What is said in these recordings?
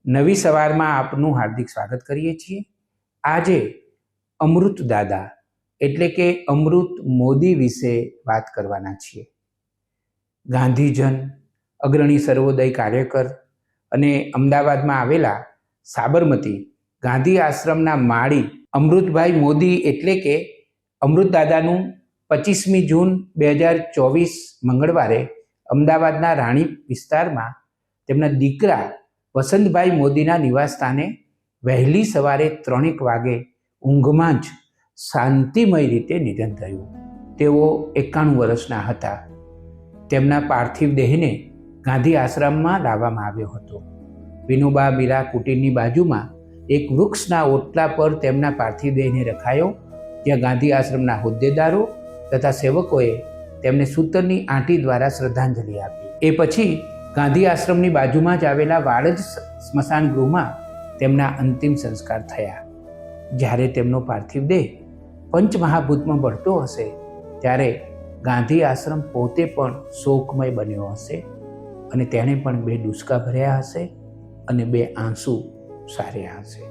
નવી સવારમાં આપનું હાર્દિક સ્વાગત કરીએ છીએ। આજે અમૃત દાદા એટલે કે અમૃત મોદી વિશે વાત કરવાના છીએ। ગાંધીજન, અગ્રણી સર્વોદય કાર્યકર અને અમદાવાદમાં આવેલા સાબરમતી ગાંધી આશ્રમના માળી અમૃતભાઈ મોદી એટલે કે અમૃત દાદાનું 25મી જૂન 2024 મંગળવારે અમદાવાદના રાણી વિસ્તારમાં તેમના દીકરા વસંતભાઈ મોદીના નિવાસસ્થાને વહેલી સવારે 3 વાગે ઊંઘમાં જ શાંતિમય રીતે નિધન થયું। તેઓ 91 વર્ષના હતા। તેમના પાર્થિવ દેહને ગાંધી આશ્રમમાં લાવવામાં આવ્યો હતો। વિનોબા મીરા કુટીરની બાજુમાં એક વૃક્ષના ઓટલા પર તેમના પાર્થિવ દેહને રખાયો, જ્યાં ગાંધી આશ્રમના હોદ્દેદારો તથા સેવકોએ તેમને સૂતરની આંટી દ્વારા શ્રદ્ધાંજલિ આપી। એ પછી ગાંધી આશ્રમની બાજુમાં જ આવેલા વાડજ સ્મશાન ગૃહમાં તેમના અંતિમ સંસ્કાર થયા। જ્યારે તેમનો પાર્થિવ દેહ પંચમહાભૂતમાં બળતો હશે ત્યારે ગાંધી આશ્રમ પોતે પણ શોકમય બન્યો હશે અને તેણે પણ 2 ડૂસકા ભર્યા હશે અને 2 આંસુ સાર્યા હશે।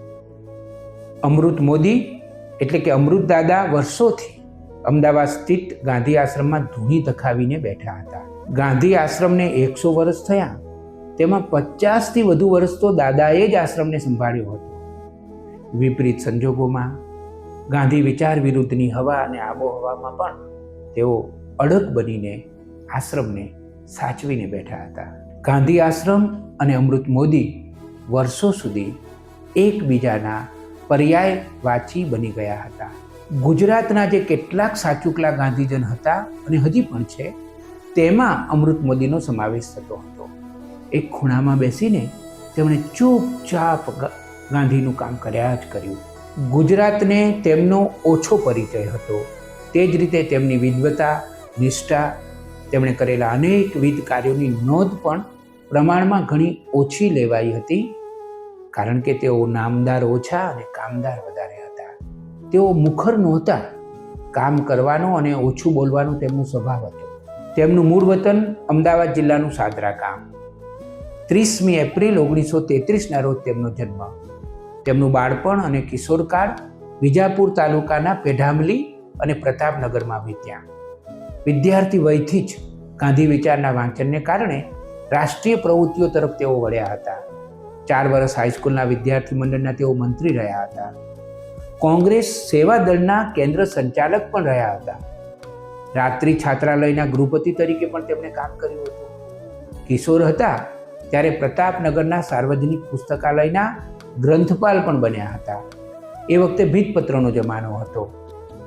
અમૃત મોદી એટલે કે અમૃત દાદા વર્ષોથી અમદાવાદ સ્થિત ગાંધી આશ્રમમાં ધૂણી ધખાવીને બેઠા હતા। ગાંધી આશ્રમને 100 વર્ષ થયા, તેમાં 50થી વધુ વર્ષ તો દાદાએ જ આશ્રમને સંભાળ્યો હતો। વિપરીત સંજોગોમાં ગાંધી વિચાર વિરુદ્ધની હવા અને આબોહવામાં પણ તેઓ અડગ બનીને આશ્રમને સાચવીને બેઠા હતા। ગાંધી આશ્રમ અને અમૃત મોદી વર્ષો સુધી એકબીજાના પર્યાયવાચી બની ગયા હતા। ગુજરાતના જે કેટલાક સાચુકલા ગાંધીજન હતા અને હજી પણ છે, તેમાં અમૃત મોદીનો સમાવેશ થતો હતો। એક ખૂણામાં બેસીને તેમણે ચૂપચાપ ગાંધીનું કામ કર્યા જ કર્યું। ગુજરાતને તેમનો ઓછો પરિચય હતો, તે જ રીતે તેમની વિદ્વતા, નિષ્ઠા, તેમણે કરેલા અનેકવિધ કાર્યોની નોંધ પણ પ્રમાણમાં ઘણી ઓછી લેવાઈ હતી, કારણ કે તેઓ નામદાર ઓછા અને કામદાર વધારે હતા। તેઓ મુખર નહોતા, કામ કરવાનો અને ઓછું બોલવાનો તેમનો સ્વભાવ હતો। તેમનું મૂળ વતન અમદાવાદ જિલ્લાનું સાદરા ગામ। 30મી એપ્રિલ 1933ના રોજ તેમનો જન્મ। તેમનું બાળપણ અને કિશોરકાળ વિજાપુર તાલુકાના પેઢામલી અને પ્રતાપનગરમાં વીત્યા। વિદ્યાર્થી વયથી જ ગાંધી વિચારના વાંચનને કારણે રાષ્ટ્રીય પ્રવૃત્તિઓ તરફ તેઓ વળ્યા હતા। 4 વર્ષ હાઈસ્કૂલના વિદ્યાર્થી મંડળના તેઓ મંત્રી રહ્યા હતા। કોંગ્રેસ સેવા દળના કેન્દ્ર સંચાલક પણ રહ્યા હતા। રાત્રિ છાત્રાલયના ગૃહપતિ તરીકે પણ તેમણે કામ કર્યું હતું। કિશોર હતા ત્યારે પ્રતાપનગરના સાર્વજનિક પુસ્તકાલયના ગ્રંથપાલ પણ બન્યા હતા। એ વખતે ભીતપત્રનો જમાનો હતો।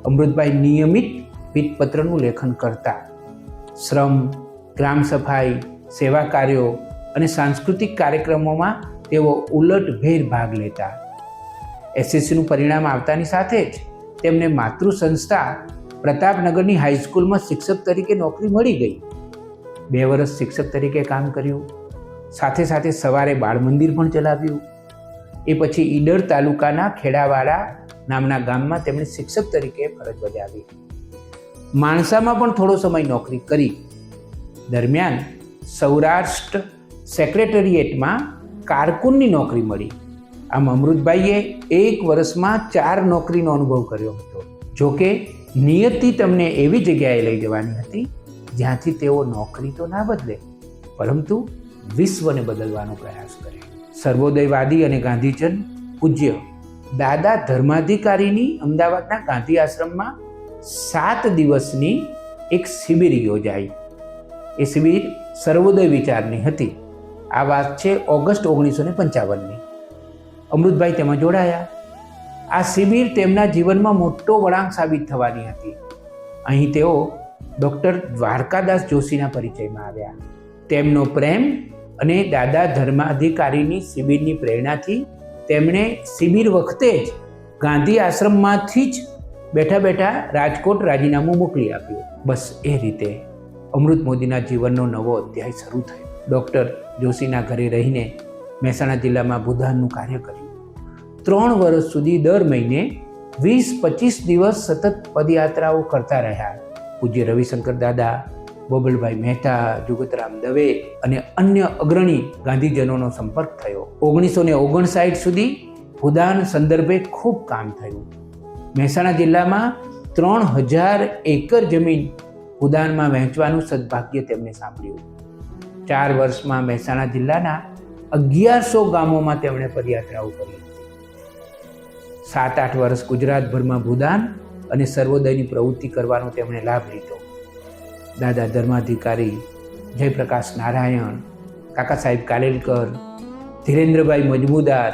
અમૃતભાઈ નિયમિત ભીતપત્રનું લેખન કરતા। શ્રમ, ગ્રામ સફાઈ, સેવા કાર્યો અને સાંસ્કૃતિક કાર્યક્રમોમાં તેઓ ઉલટભેર ભાગ લેતા। એસએસસીનું પરિણામ આવતાની સાથે જ તેમને માતૃ સંસ્થા પ્રતાપનગરની હાઈસ્કૂલમાં શિક્ષક તરીકે નોકરી મળી ગઈ। 2 વર્ષ શિક્ષક તરીકે કામ કર્યું, સાથે સાથે સવારે બાળ મંદિર પણ ચલાવ્યું। એ પછી ઈડર તાલુકાના ખેડાવાડા નામના ગામમાં તેમણે શિક્ષક તરીકે ફરજ બજાવી। માણસામાં પણ થોડો સમય નોકરી કરી। દરમિયાન સૌરાષ્ટ્ર સેક્રેટરીએટમાં કારકુનની નોકરી મળી। આમ અમૃતભાઈએ 1 વર્ષમાં 4 નોકરીનો અનુભવ કર્યો હતો। જોકે નિયતિ તમને એવી જગ્યાએ લઈ જવાની હતી જ્યાંથી તેઓ નોકરી તો ના બદલે, પરંતુ વિશ્વને બદલવાનો પ્રયાસ કરે। સર્વોદયવાદી અને ગાંધીજન પૂજ્ય દાદા ધર્માધિકારીની અમદાવાદના ગાંધી આશ્રમમાં 7 દિવસની એક શિબિર યોજાઈ। એ શિબિર સર્વોદય વિચારની હતી। આ વાત છે ઓગસ્ટ 1955ની। અમૃતભાઈ તેમાં જોડાયા। આ શિબિર તેમના જીવનમાં મોટો વળાંક સાબિત થવાની હતી। અહીં તેઓ ડૉક્ટર દ્વારકાદાસ જોશીના પરિચયમાં આવ્યા। તેમનો પ્રેમ અને દાદા ધર્માધિકારીની શિબિરની પ્રેરણાથી તેમણે શિબિર વખતે જ ગાંધી આશ્રમમાંથી જ બેઠા બેઠા રાજકોટ રાજીનામું મોકલી આપ્યું। બસ એ રીતે અમૃત મોદીના જીવનનો નવો અધ્યાય શરૂ થયો। ડૉક્ટર જોશીના ઘરે રહીને મહેસાણા જિલ્લામાં ભૂદાનનું કાર્ય કર્યું। 3 વર્ષ સુધી દર મહિને 20-25 દિવસ સતત પદયાત્રાઓ કરતા રહ્યા। પૂજ્ય રવિશંકર દાદા, બોબલભાઈ મહેતા, જુગતરામ દવે અને અન્ય અગ્રણી ગાંધીજનોનો સંપર્ક થયો. 1959 સુધી ભૂદાન સંદર્ભે ખૂબ કામ થયું. મહેસાણા જિલ્લામાં 3000 એકર જમીન ભૂદાનમાં વહેંચવાનું સદભાગ્ય તેમણે સાંભળ્યું. 4 વર્ષમાં મહેસાણા જિલ્લાના 1100 ગામોમાં તેમણે પદયાત્રાઓ કરી હતી. 7-8 વર્ષ ગુજરાતભરમાં ભૂદાન અને સર્વોદયની પ્રવૃત્તિ કરવાનો તેમણે લાભ લીધો. દાદા ધર્માધિકારી, જયપ્રકાશ નારાયણ, કાકા સાહેબ કાલેલકર, ધીરેન્દ્રભાઈ મજમુદાર,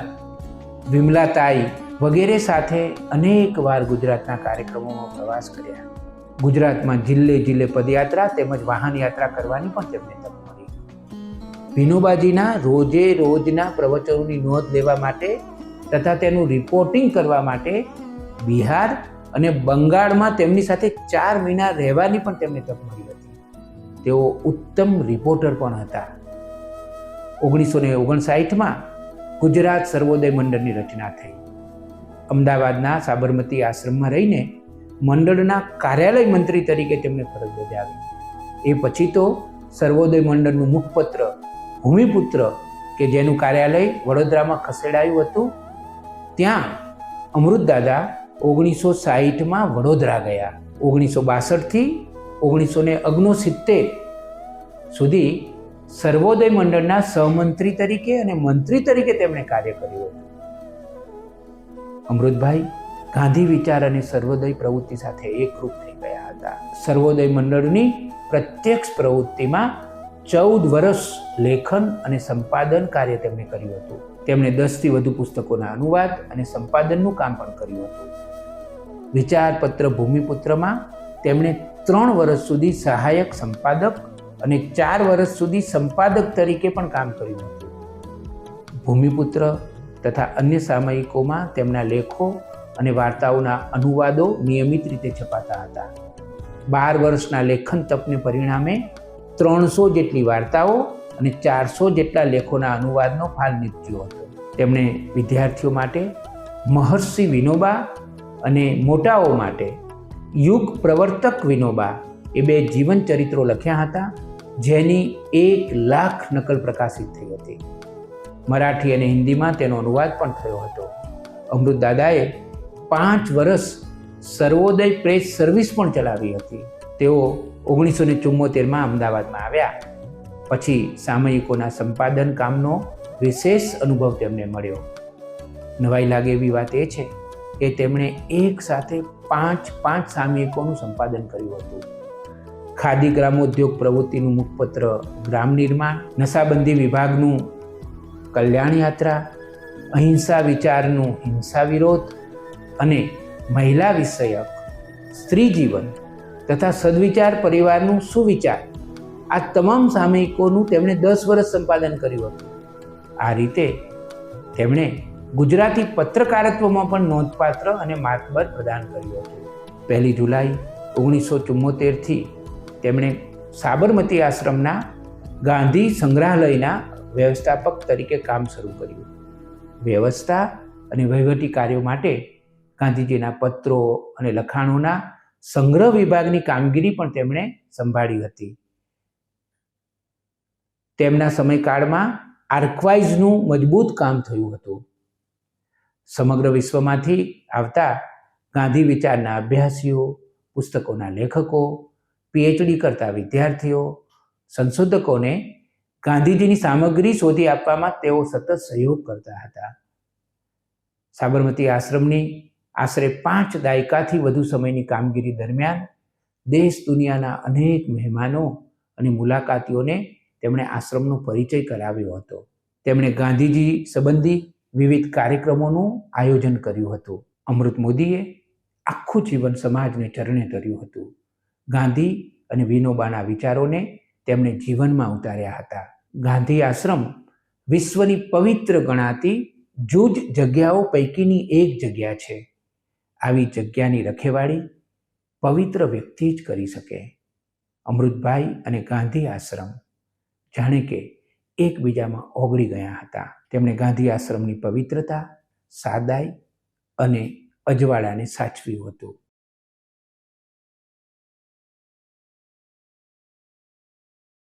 વિમલાતાઈ વગેરે સાથે અનેક વાર ગુજરાતના કાર્યક્રમોમાં પ્રવાસ કર્યા. ગુજરાતમાં જિલ્લે જિલ્લે પદયાત્રા તેમજ વાહન યાત્રા કરવાની પણ તેમને તક મળી. વિનોબાજીના રોજે રોજના પ્રવચનોની નોંધ લેવા માટે તથા તેનું રિપોર્ટિંગ કરવા માટે બિહાર અને બંગાળમાં તેમની સાથે 4 મહિના રહેવાની પણ તેમને તક મળી હતી. તેઓ ઉત્તમ રિપોર્ટર પણ હતા. 1959માં ગુજરાત સર્વોદય મંડળની રચના થઈ. અમદાવાદના સાબરમતી આશ્રમમાં રહીને મંડળના કાર્યાલય મંત્રી તરીકે તેમણે ફરજ બજાવી. એ પછી તો સર્વોદય મંડળનું મુખપત્ર ભૂમિપુત્ર કે જેનું કાર્યાલય વડોદરામાં ખસેડાયું હતું, ત્યાં અમૃતદાદા 1960માં વડોદરા ગયા. 1962થી 1969 સુધી સર્વોદય મંડળના સહમંત્રી તરીકે અને મંત્રી તરીકે તેમણે કાર્ય કર્યું હતું. અમૃતભાઈ ગાંધી વિચાર અને સર્વોદય પ્રવૃત્તિ સાથે એકરૂપ થઈ ગયા હતા. સર્વોદય મંડળની પ્રત્યક્ષ પ્રવૃત્તિમાં 14 વર્ષ લેખન અને સંપાદન કાર્ય તેમણે કર્યું હતું. તેમણે 10થી વધુ પુસ્તકોના અનુવાદ અને સંપાદનનું કામ પણ કર્યું હતું. વિચારપત્ર ભૂમિપુત્રમાં તેમણે 3 વર્ષ સુધી સહાયક સંપાદક અને 4 વર્ષ સુધી સંપાદક તરીકે પણ કામ કર્યું હતું. ભૂમિપુત્ર તથા અન્ય સામયિકોમાં તેમના લેખો અને વાર્તાઓના અનુવાદો નિયમિત રીતે છપાતા હતા. 12 વર્ષના લેખન તપને પરિણામે 300 જેટલી વાર્તાઓ અને 400 જેટલા લેખોના અનુવાદનો ફાલ નીપજ્યો હતો. તેમણે વિદ્યાર્થીઓ માટે મહર્ષિ વિનોબા અને મોટાઓ માટે યુગ પ્રવર્તક વિનોબા એ 2 જીવન ચરિત્રો લખ્યા હતા, જેની 1 લાખ નકલ પ્રકાશિત થઈ હતી. મરાઠી અને હિન્દીમાં તેનો અનુવાદ પણ થયો હતો. અમૃતદાદાએ 5 વર્ષ સર્વોદય પ્રેસ સર્વિસ પણ ચલાવી હતી. તેઓ 1974માં અમદાવાદમાં આવ્યા. પછી સામયિકોના સંપાદન કામનો વિશેષ અનુભવ તેમને મળ્યો. નવાઈ લાગે એવી વાત એ છે કે તેમણે એક સાથે 5 સામયિકોનું સંપાદન કર્યું હતું. ખાદી ગ્રામોદ્યોગ પ્રવૃત્તિનું મુખપત્ર ગ્રામ નિર્માણ, નશાબંધી વિભાગનું કલ્યાણ યાત્રા, અહિંસા વિચારનું હિંસા વિરોધ અને મહિલા વિષયક સ્ત્રી જીવન તથા સદવિચાર પરિવારનું સુવિચાર, આ તમામ સામયિકોનું તેમણે 10 વર્ષ સંપાદન કર્યું હતું. આ રીતે તેમણે ગુજરાતી પત્રકારત્વમાં પણ નોંધપાત્ર અને માતબર પ્રદાન કર્યું હતું. 1 જુલાઈ 1974થી તેમણે સાબરમતી આશ્રમના ગાંધી સંગ્રહાલયના વ્યવસ્થાપક તરીકે કામ શરૂ કર્યું. વ્યવસ્થા અને વહીવટી કાર્યો માટે ગાંધીજીના પત્રો અને લખાણોના સંગ્રહ વિભાગની કામગીરી પણ તેમણે સંભાળી હતી. તેમના સમયકાળમાં આર્કવાઇઝનું મજબૂત કામ થયું હતું. સમગ્ર વિશ્વમાંથી આવતા ગાંધી વિચારના અભ્યાસીઓ, પુસ્તકોના લેખકો, પીએચડી કરતા વિદ્યાર્થીઓ, સંશોધકોને ગાંધીજીની સામગ્રી શોધી આપવામાં તેઓ સતત સહયોગ કરતા હતા. સાબરમતી આશ્રમની આશરે 5 દાયકાથી વધુ સમયની કામગીરી દરમિયાન દેશ દુનિયાના અનેક મહેમાનો અને મુલાકાતીઓને તેમણે આશ્રમનો પરિચય કરાવ્યો હતો. તેમણે ગાંધીજી સંબંધી વિવિધ કાર્યક્રમોનું આયોજન કર્યું હતું. અમૃત મોદીએ આખું જીવન સમાજને ચરણે ધર્યું હતું. ગાંધી અને વિનોબાના વિચારોને તેમણે જીવનમાં ઉતાર્યા હતા. ગાંધી આશ્રમ વિશ્વની પવિત્ર ગણાતી જૂજ જગ્યાઓ પૈકીની એક જગ્યા છે. આવી જગ્યાની રખેવાળી પવિત્ર વ્યક્તિ જ કરી શકે. અમૃતભાઈ અને ગાંધી આશ્રમ જાણે કે એકબીજામાં ઓગળી ગયા હતા. તેમણે ગાંધી આશ્રમની પવિત્રતા, સાદાઈ અને અજવાળાને સાચવ્યું હતું.